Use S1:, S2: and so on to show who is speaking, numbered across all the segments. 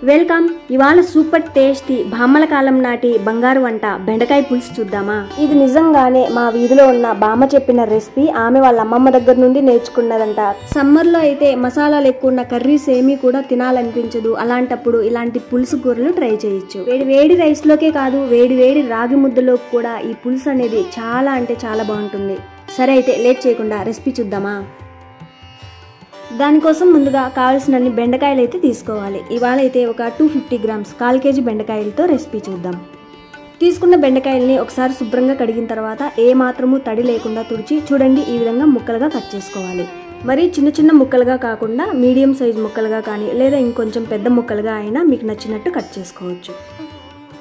S1: Welcome. ఇవాళ super tasty బామ్మల కాలం నాటి బంగారు వంట బెండకాయ పులుసు చూద్దామా. ఇది నిజంగానే మా వీధిలో ఉన్న బామ్మ చెప్పిన రెసిపీ. ఆమె వాళ్ళ అమ్మమ్మ దగ్గర నుండి నేర్చుకున్నదంట. సమ్మర్ లో అయితే మసాలాలు ఎక్కువ ఉన్న కర్రీస్ ఏమీ కూడా తినాలనిపించదు. అలాంటప్పుడు ఇలాంటి పులుసు కూరలు ట్రై చేయొచ్చు. వేడి రైస్ లోకే కాదు, వేడి రాగి ముద్దలోకి కూడా ఈ పులుసు అనేది చాలా అంటే చాలా బాగుంటుంది. సరే అయితే లేట్ చేయకుండా రెసిపీ చూద్దామా. దానికోసం ముందుగా కావాల్సినన్ని బెండకాయలు అయితే తీసుకోవాలి. ఇవాళ అయితే ఒక 250 గ్రామ్స్ 1/4 కేజీ బెండకాయలతో రెసిపీ చూద్దాం. తీసుకున్న బెండకాయల్ని ఒకసారి శుభ్రంగా కడిగిన తర్వాత ఏ మాత్రము తడి లేకుండా తుడిచి చూడండి ఈ విధంగా ముక్కలుగా కట్ చేసుకోవాలి. మరి చిన్న ముక్కలుగా కాకుండా మీడియం సైజ్ ముక్కలుగా కానీ లేదా ఇంకొంచెం పెద్ద ముక్కలుగా అయినా మీకు నచ్చినట్టు కట్ చేసుకోవచ్చు.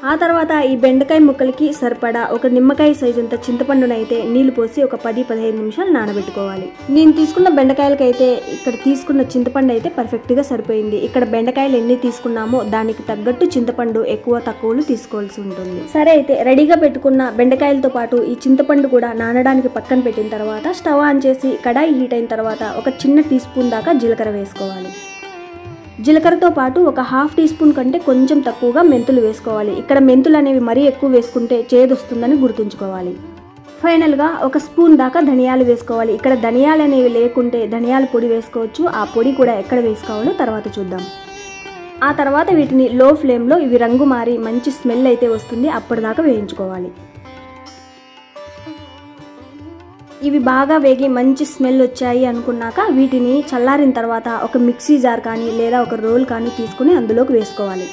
S1: ఆ తర్వాత ఈ బెండకాయ ముక్కలకి సరిపడా ఒక నిమ్మకాయ సైజు అంత చింతపండునైతే నీళ్లు పోసి ఒక 10-15 నిమిషాలు నానబెట్టుకోవాలి. నేను తీసుకున్న బెండకాయలకైతే ఇక్కడ తీసుకున్న చింతపండు అయితే పర్ఫెక్ట్ గా సరిపోయింది. ఇక్కడ బెండకాయలు ఎన్ని తీసుకున్నామో దానికి తగ్గట్టు చింతపండు ఎక్కువ తక్కువలు తీసుకోవాల్సి ఉంటుంది. సరే అయితే రెడీగా పెట్టుకున్న బెండకాయలతో పాటు ఈ చింతపండు కూడా నానడానికి పక్కన పెట్టిన తర్వాత స్టవ్ ఆన్ చేసి కడాయి హీట్ అయిన తర్వాత ఒక చిన్న టీ స్పూన్ దాకా జీలకర్ర వేసుకోవాలి. జీలకర్రతో పాటు ఒక 1/2 టీ స్పూన్ కంటే కొంచెం తక్కువగా మెంతులు వేసుకోవాలి. ఇక్కడ మెంతులు అనేవి మరీ ఎక్కువ వేసుకుంటే చేదు వస్తుందని గుర్తుంచుకోవాలి. ఫైనల్గా ఒక స్పూన్ దాకా ధనియాలు వేసుకోవాలి. ఇక్కడ ధనియాలు అనేవి లేకుంటే ధనియాల పొడి వేసుకోవచ్చు. ఆ పొడి కూడా ఎక్కడ వేసుకోవాలో తర్వాత చూద్దాం. ఆ తర్వాత వీటిని లో ఫ్లేమ్లో ఇవి రంగు మారి మంచి స్మెల్ అయితే వస్తుంది, అప్పటిదాకా వేయించుకోవాలి. ఇవి బాగా వేగి మంచి స్మెల్ వచ్చాయి అనుకున్నాక వీటిని చల్లారిన తర్వాత ఒక మిక్సీ జార్ కానీ లేదా ఒక రోల్ కానీ తీసుకుని అందులోకి వేసుకోవాలి.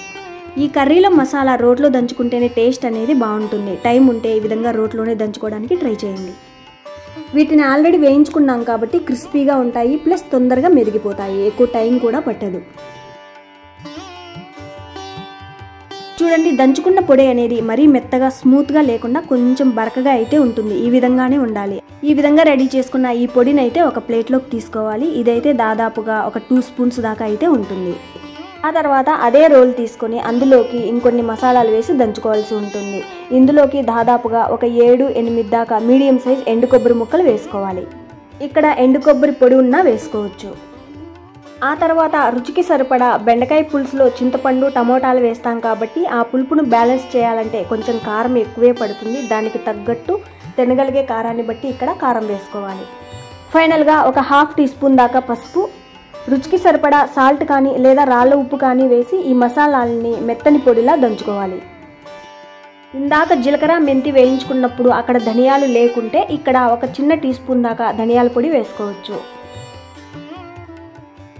S1: ఈ కర్రీలో మసాలా రోట్లో దంచుకుంటేనే టేస్ట్ అనేది బాగుంటుంది. టైం ఉంటే ఈ విధంగా రోట్లోనే దంచుకోవడానికి ట్రై చేయండి. వీటిని ఆల్రెడీ వేయించుకున్నాం కాబట్టి క్రిస్పీగా ఉంటాయి, ప్లస్ తొందరగా మెదిగిపోతాయి, ఎక్కువ టైం కూడా పట్టదు. చూడండి దంచుకున్న పొడి అనేది మరీ మెత్తగా స్మూత్గా లేకుండా కొంచెం బరకగా అయితే ఉంటుంది. ఈ విధంగానే ఉండాలి. ఈ విధంగా రెడీ చేసుకున్న ఈ పొడిని అయితే ఒక ప్లేట్లోకి తీసుకోవాలి. ఇదైతే దాదాపుగా ఒక 2 స్పూన్స్ దాకా అయితే ఉంటుంది. ఆ తర్వాత అదే రోల్ తీసుకొని అందులోకి ఇంకొన్ని మసాలాలు వేసి దంచుకోవాల్సి ఉంటుంది. ఇందులోకి దాదాపుగా ఒక 7-8 దాకా మీడియం సైజ్ ఎండు కొబ్బరి ముక్కలు వేసుకోవాలి. ఇక్కడ ఎండు కొబ్బరి పొడి ఉన్నా వేసుకోవచ్చు. ఆ తర్వాత రుచికి సరిపడా బెండకాయ పులుసులో చింతపండు టమోటాలు వేస్తాం కాబట్టి ఆ పులుపును బ్యాలెన్స్ చేయాలంటే కొంచెం కారం ఎక్కువే పడుతుంది. దానికి తగ్గట్టు తినగలిగే కారాన్ని బట్టి ఇక్కడ కారం వేసుకోవాలి. ఫైనల్గా ఒక 1/2 టీ స్పూన్ దాకా పసుపు, రుచికి సరిపడా సాల్ట్ కానీ లేదా రాళ్ళ ఉప్పు కానీ వేసి ఈ మసాలాలని మెత్తని పొడిలా దంచుకోవాలి. ఇందాక జీలకర్ర మెంతి వేయించుకున్నప్పుడు అక్కడ ధనియాలు లేకుంటే ఇక్కడ ఒక చిన్న టీ స్పూన్ దాకా ధనియాల పొడి వేసుకోవచ్చు.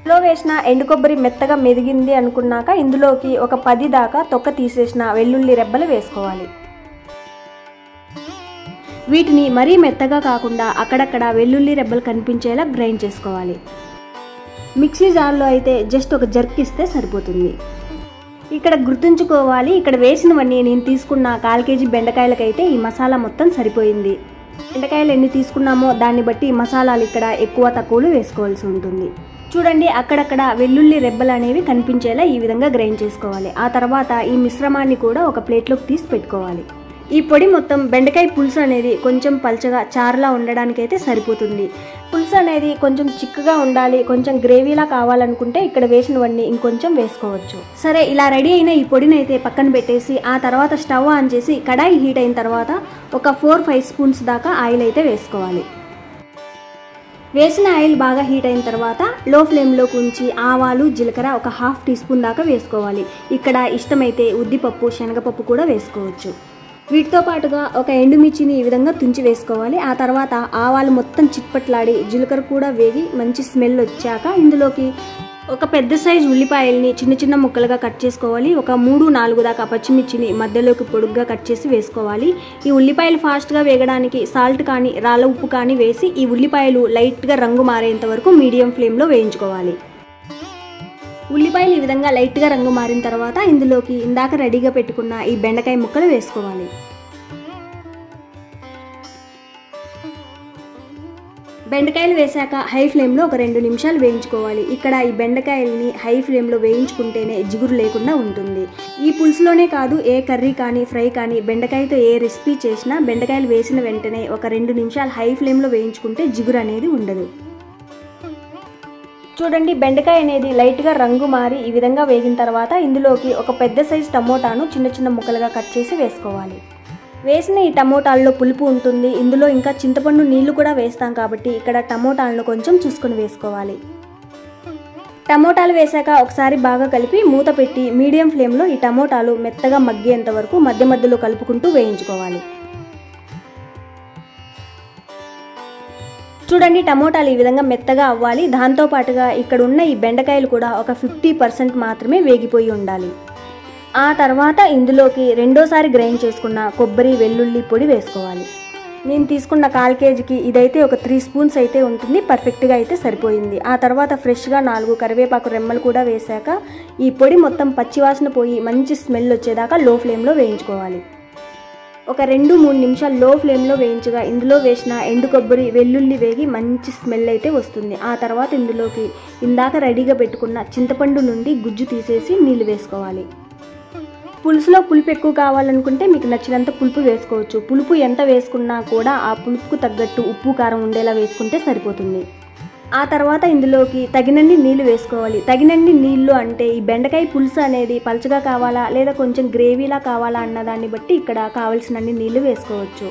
S1: ఇందులో వేసిన ఎండు కొబ్బరి మెత్తగా మెదిగింది అనుకున్నాక ఇందులోకి ఒక 10 దాకా తొక్క తీసేసిన వెల్లుల్లి రెబ్బలు వేసుకోవాలి. వీటిని మరీ మెత్తగా కాకుండా అక్కడక్కడ వెల్లుల్లి రెబ్బలు కనిపించేలా గ్రైండ్ చేసుకోవాలి. మిక్సీ జార్లో అయితే జస్ట్ ఒక జర్క్ ఇస్తే సరిపోతుంది. ఇక్కడ గుర్తుంచుకోవాలి, ఇక్కడ వేసినవన్నీ నేను తీసుకున్న 1/4 కేజీ బెండకాయలకైతే ఈ మసాలా మొత్తం సరిపోయింది. బెండకాయలు ఎన్ని తీసుకున్నామో దాన్ని బట్టి మసాలాలు ఇక్కడ ఎక్కువ తక్కువలు వేసుకోవాల్సి ఉంటుంది. చూడండి అక్కడక్కడ వెల్లుల్లి రెబ్బలు అనేవి కనిపించేలా ఈ విధంగా గ్రైండ్ చేసుకోవాలి. ఆ తర్వాత ఈ మిశ్రమాన్ని కూడా ఒక ప్లేట్లోకి తీసి పెట్టుకోవాలి. ఈ పొడి మొత్తం బెండకాయ పులుసు అనేది కొంచెం పల్చగా చారులా ఉండడానికి అయితే సరిపోతుంది. పులుసు అనేది కొంచెం చిక్కగా ఉండాలి, కొంచెం గ్రేవీలా కావాలనుకుంటే ఇక్కడ వేసినవన్నీ ఇంకొంచెం వేసుకోవచ్చు. సరే ఇలా రెడీ అయిన ఈ పొడిని అయితే పక్కన పెట్టేసి ఆ తర్వాత స్టవ్ ఆన్ చేసి కడాయి హీట్ అయిన తర్వాత ఒక 4-5 స్పూన్స్ దాకా ఆయిల్ అయితే వేసుకోవాలి. వేసిన ఆయిల్ బాగా హీట్ అయిన తర్వాత లో ఫ్లేమ్లోకి ఉంచి ఆవాలు జీలకర్ర ఒక 1/2 టీ స్పూన్ దాకా వేసుకోవాలి. ఇక్కడ ఇష్టమైతే ఉద్దిపప్పు శనగపప్పు కూడా వేసుకోవచ్చు. వీటితో పాటుగా ఒక ఎండుమిర్చిని ఈ విధంగా తుంచి వేసుకోవాలి. ఆ తర్వాత ఆవాలు మొత్తం చిట్పట్లాడి జీలకర్ర కూడా వేగి మంచి స్మెల్ వచ్చాక ఇందులోకి ఒక పెద్ద సైజు ఉల్లిపాయల్ని చిన్న ముక్కలుగా కట్ చేసుకోవాలి. ఒక 3-4 దాకా పచ్చిమిర్చిని మధ్యలోకి పొడుగ్గా కట్ చేసి వేసుకోవాలి. ఈ ఉల్లిపాయలు ఫాస్ట్గా వేగడానికి సాల్ట్ కానీ రాళ్ళ ఉప్పు కానీ వేసి ఈ ఉల్లిపాయలు లైట్గా రంగు మారేంత వరకు మీడియం ఫ్లేమ్లో వేయించుకోవాలి. ఉల్లిపాయలు ఈ విధంగా లైట్గా రంగు మారిన తర్వాత ఇందులోకి ఇందాక రెడీగా పెట్టుకున్న ఈ బెండకాయ ముక్కలు వేసుకోవాలి. బెండకాయలు వేశాక హై ఫ్లేమ్లో ఒక 2 నిమిషాలు వేయించుకోవాలి. ఇక్కడ ఈ బెండకాయల్ని హై ఫ్లేమ్లో వేయించుకుంటేనే జిగురు లేకుండా ఉంటుంది. ఈ పులుసులోనే కాదు ఏ కర్రీ కానీ ఫ్రై కానీ బెండకాయతో ఏ రెసిపీ చేసినా బెండకాయలు వేసిన వెంటనే ఒక 2 నిమిషాలు హై ఫ్లేమ్లో వేయించుకుంటే జిగురు అనేది ఉండదు. చూడండి, బెండకాయ అనేది లైట్గా రంగు మారి ఈ విధంగా వేగిన తర్వాత ఇందులోకి ఒక పెద్ద సైజు టమోటాను చిన్న చిన్న ముక్కలుగా కట్ చేసి వేసుకోవాలి. వేసిన ఈ టమోటాల్లో పులుపు ఉంటుంది. ఇందులో ఇంకా చింతపండు నీళ్లు కూడా వేస్తాం కాబట్టి ఇక్కడ టమోటాలను కొంచెం చూసుకొని వేసుకోవాలి. టమోటాలు వేసాక ఒకసారి బాగా కలిపి మూత పెట్టి మీడియం ఫ్లేమ్లో ఈ టమోటాలు మెత్తగా మగ్గేంత వరకు మధ్య మధ్యలో కలుపుకుంటూ వేయించుకోవాలి. చూడండి, టమోటాలు ఈ విధంగా మెత్తగా అవ్వాలి. దాంతోపాటుగా ఇక్కడ ఉన్న ఈ బెండకాయలు కూడా ఒక 50% మాత్రమే వేగిపోయి ఉండాలి. ఆ తర్వాత ఇందులోకి రెండోసారి గ్రైండ్ చేసుకున్న కొబ్బరి వెల్లుల్లి పొడి వేసుకోవాలి. నేను తీసుకున్న 1/4 కేజీకి ఇదైతే ఒక 3 స్పూన్స్ అయితే ఉంటుంది. పర్ఫెక్ట్గా అయితే సరిపోయింది. ఆ తర్వాత ఫ్రెష్గా 4 కరివేపాకు రెమ్మలు కూడా వేశాక ఈ పొడి మొత్తం పచ్చివాసన పోయి మంచి స్మెల్ వచ్చేదాకా లో ఫ్లేమ్లో వేయించుకోవాలి. ఒక 2-3 నిమిషాలు లో ఫ్లేమ్లో వేయించగా ఇందులో వేసిన ఎండు కొబ్బరి వెల్లుల్లి వేగి మంచి స్మెల్ అయితే వస్తుంది. ఆ తర్వాత ఇందులోకి ఇందాక రెడీగా పెట్టుకున్న చింతపండు నుండి గుజ్జు తీసేసి నీళ్ళు వేసుకోవాలి. పులుసులో పులుపు ఎక్కువ కావాలనుకుంటే మీకు నచ్చినంత పులుపు వేసుకోవచ్చు. పులుపు ఎంత వేసుకున్నా కూడా ఆ పులుపుకు తగ్గట్టు ఉప్పు కారం ఉండేలా వేసుకుంటే సరిపోతుంది. ఆ తర్వాత ఇందులోకి తగినన్ని నీళ్లు వేసుకోవాలి. తగినన్ని నీళ్లు అంటే ఈ బెండకాయ పులుసు అనేది పలచగా కావాలా లేదా కొంచెం గ్రేవీలా కావాలా అన్న దాన్ని బట్టి ఇక్కడ కావాల్సినన్ని నీళ్లు వేసుకోవచ్చు.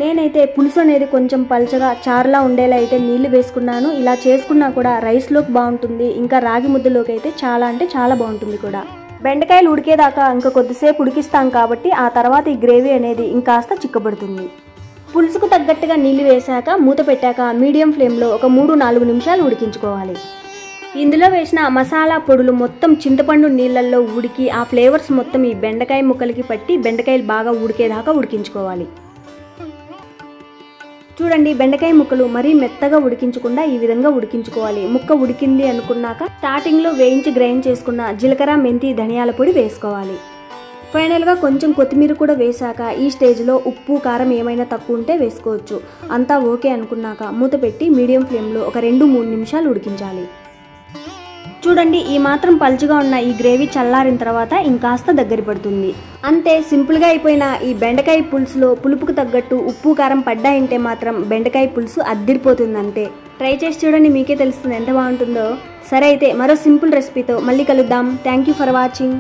S1: నేనైతే పులుసు అనేది కొంచెం పలచగా చారులా ఉండేలా అయితే నీళ్లు వేసుకున్నాను. ఇలా చేసుకున్నా కూడా రైస్లోకి బాగుంటుంది. ఇంకా రాగి ముద్దలోకి అయితే చాలా అంటే చాలా బాగుంటుంది కూడా. బెండకాయలు ఉడికేదాకా ఇంకా కొద్దిసేపు ఉడికిస్తాం కాబట్టి ఆ తర్వాత ఈ గ్రేవీ అనేది ఇంకాస్త చిక్కబడుతుంది. పులుసుకు తగ్గట్టుగా నీళ్లు వేశాక మూత పెట్టాక మీడియం ఫ్లేమ్లో ఒక 3-4 నిమిషాలు ఉడికించుకోవాలి. ఇందులో వేసిన మసాలా పొడులు మొత్తం చింతపండు నీళ్ళల్లో ఉడికి ఆ ఫ్లేవర్స్ మొత్తం ఈ బెండకాయ ముక్కలకి పట్టి బెండకాయలు బాగా ఉడికేదాకా ఉడికించుకోవాలి. చూడండి, బెండకాయ ముక్కలు మరీ మెత్తగా ఉడికించకుండా ఈ విధంగా ఉడికించుకోవాలి. ముక్క ఉడికింది అనుకున్నాక స్టార్టింగ్లో వేయించి గ్రైండ్ చేసుకున్న జీలకర్ర, మెంతి, ధనియాల పొడి వేసుకోవాలి. ఫైనల్గా కొంచెం కొత్తిమీర కూడా వేశాక ఈ స్టేజ్లో ఉప్పు కారం ఏమైనా తక్కువ ఉంటే వేసుకోవచ్చు. అంతా ఓకే అనుకున్నాక మూత పెట్టి మీడియం ఫ్లేమ్లో ఒక 2-3 నిమిషాలు ఉడికించాలి. చూడండి, ఈ మాత్రం పలుచగా ఉన్న ఈ గ్రేవీ చల్లారిన తర్వాత ఇంకాస్త దగ్గర పడుతుంది. అంతే, సింపుల్గా అయిపోయిన ఈ బెండకాయ పులుసులో పులుపుకు తగ్గట్టు ఉప్పు కారం పడ్డాయంటే మాత్రం బెండకాయ పులుసు అద్దిరిపోతుంది. అంతే, ట్రై చేసి చూడండి, మీకే తెలుస్తుంది ఎంత బాగుంటుందో. సరే అయితే మరో సింపుల్ రెసిపీతో మళ్ళీ కలుద్దాం. Thank you for watching.